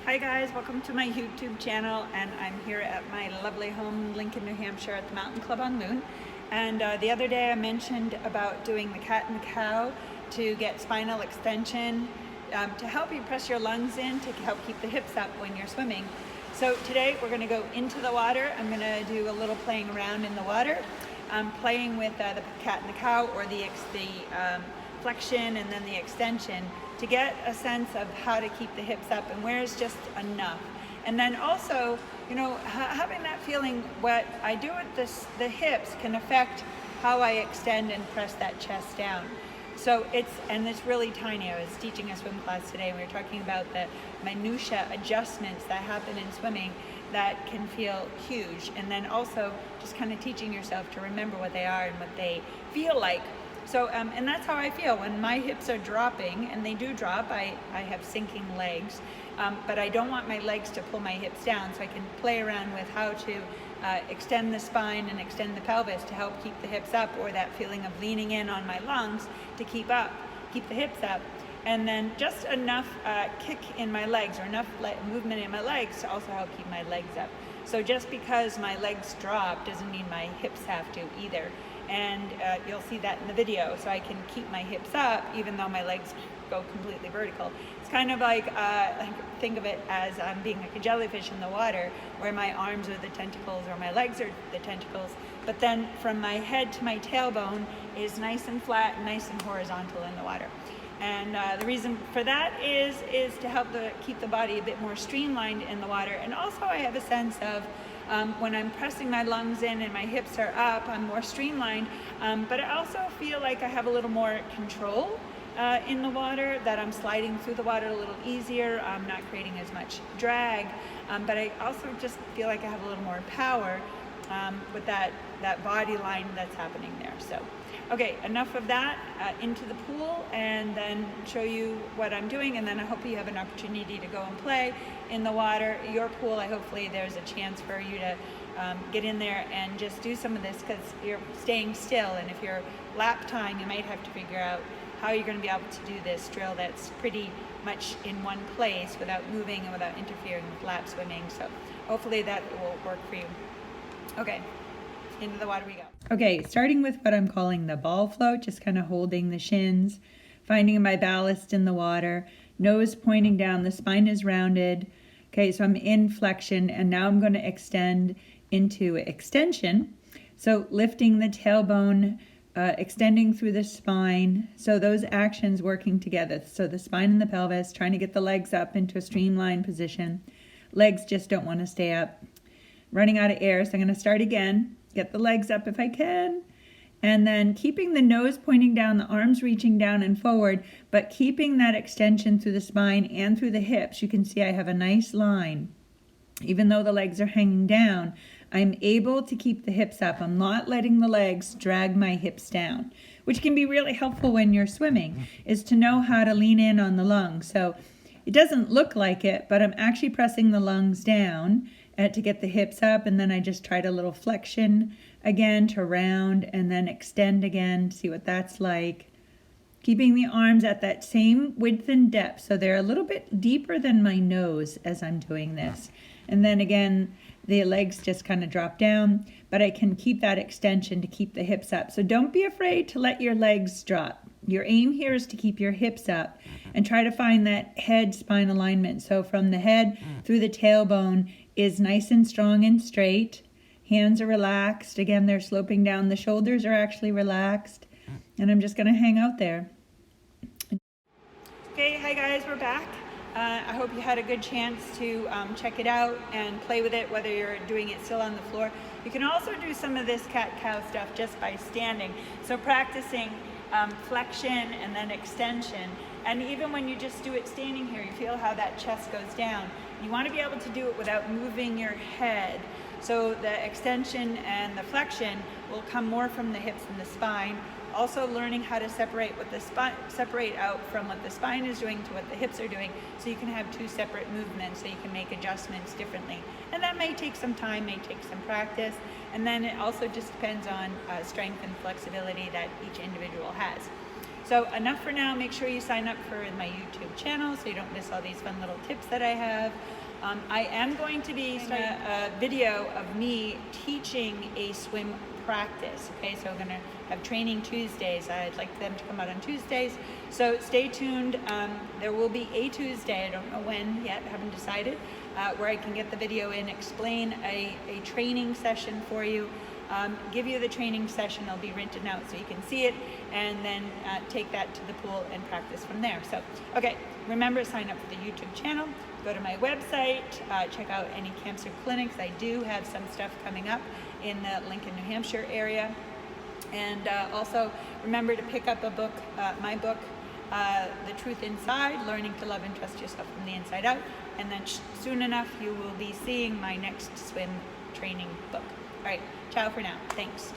Hi guys, welcome to my YouTube channel, and I'm here at my lovely home in Lincoln, New Hampshire at the Mountain Club on Moon. And the other day I mentioned about doing the cat and cow to get spinal extension, to help you press your lungs in, to help keep the hips up when you're swimming. So today we're going to go into the water. I'm going to do a little playing around in the water. I'm playing with the cat and the cow, or the flexion and then the extension, to get a sense of how to keep the hips up and where is just enough. And then also, you know, having that feeling, what I do with the hips can affect how I extend and press that chest down. So it's really tiny. I was teaching a swim class today, and we were talking about the minutia adjustments that happen in swimming that can feel huge. And then also just kind of teaching yourself to remember what they are and what they feel like. So, and that's how I feel when my hips are dropping, and they do drop. I have sinking legs, but I don't want my legs to pull my hips down, so I can play around with how to extend the spine and extend the pelvis to help keep the hips up, or that feeling of leaning in on my lungs to keep the hips up. And then just enough kick in my legs, or enough movement in my legs to also help keep my legs up. So just because my legs drop doesn't mean my hips have to either. And you'll see that in the video. So I can keep my hips up even though my legs go completely vertical. It's kind of like think of it as being like a jellyfish in the water, where my arms are the tentacles or my legs are the tentacles, but then from my head to my tailbone is nice and flat and nice and horizontal in the water. And the reason for that is to help keep the body a bit more streamlined in the water. And also I have a sense of when I'm pressing my lungs in and my hips are up, I'm more streamlined, but I also feel like I have a little more control in the water, that I'm sliding through the water a little easier. I'm not creating as much drag, but I also just feel like I have a little more power with that body line that's happening there. So, okay, enough of that, into the pool, and then show you what I'm doing, and then I hope you have an opportunity to go and play in the water. Your pool, hopefully there's a chance for you to get in there and just do some of this, because you're staying still, and if you're lap time, you might have to figure out how you're going to be able to do this drill that's pretty much in one place without moving and without interfering with lap swimming. So hopefully that will work for you. Okay, into the water we go. Okay, starting with what I'm calling the ball float, just kind of holding the shins, finding my ballast in the water, nose pointing down, the spine is rounded. Okay, so I'm in flexion, and now I'm going to extend into extension. So lifting the tailbone, extending through the spine. So those actions working together. So the spine and the pelvis, trying to get the legs up into a streamlined position. Legs just don't want to stay up. Running out of air, so I'm going to start again. Get the legs up if I can. And then keeping the nose pointing down, the arms reaching down and forward, but keeping that extension through the spine and through the hips. You can see I have a nice line. Even though the legs are hanging down, I'm able to keep the hips up. I'm not letting the legs drag my hips down, which can be really helpful when you're swimming, is to know how to lean in on the lungs. So it doesn't look like it, but I'm actually pressing the lungs down to get the hips up, and then I just tried a little flexion again to round, and then extend again, see what that's like. Keeping the arms at that same width and depth, so they're a little bit deeper than my nose as I'm doing this. And then again, the legs just kind of drop down, but I can keep that extension to keep the hips up. So don't be afraid to let your legs drop. Your aim here is to keep your hips up and try to find that head-spine alignment. So from the head through the tailbone is nice and strong and straight. Hands are relaxed. Again, they're sloping down. The shoulders are actually relaxed. And I'm just going to hang out there. Okay, hi guys, we're back. I hope you had a good chance to check it out and play with it, whether you're doing it still on the floor. You can also do some of this cat-cow stuff just by standing. So practicing flexion and then extension. And even when you just do it standing here, you feel how that chest goes down. You want to be able to do it without moving your head. So the extension and the flexion will come more from the hips and the spine. Also learning how to separate out from what the spine is doing to what the hips are doing, so you can have two separate movements, so you can make adjustments differently. And that may take some time, may take some practice, and then it also just depends on strength and flexibility that each individual has. So enough for now. Make sure you sign up for my YouTube channel so you don't miss all these fun little tips that I have. I am going to be starting a video of me teaching a swim practice. Okay, so we're going to have training Tuesdays. I'd like them to come out on Tuesdays. So stay tuned. There will be a Tuesday, I don't know when yet, haven't decided, where I can get the video in, explain a training session for you. Give you the training session. It'll be written out so you can see it, and then take that to the pool and practice from there. So, okay, remember, sign up for the YouTube channel, go to my website, check out any camps or clinics. I do have some stuff coming up in the Lincoln, New Hampshire area. And also remember to pick up a book, my book, The Truth Inside, Learning to Love and Trust Yourself from the Inside Out. And then soon enough, you will be seeing my next swim training book. All right, ciao for now. Thanks.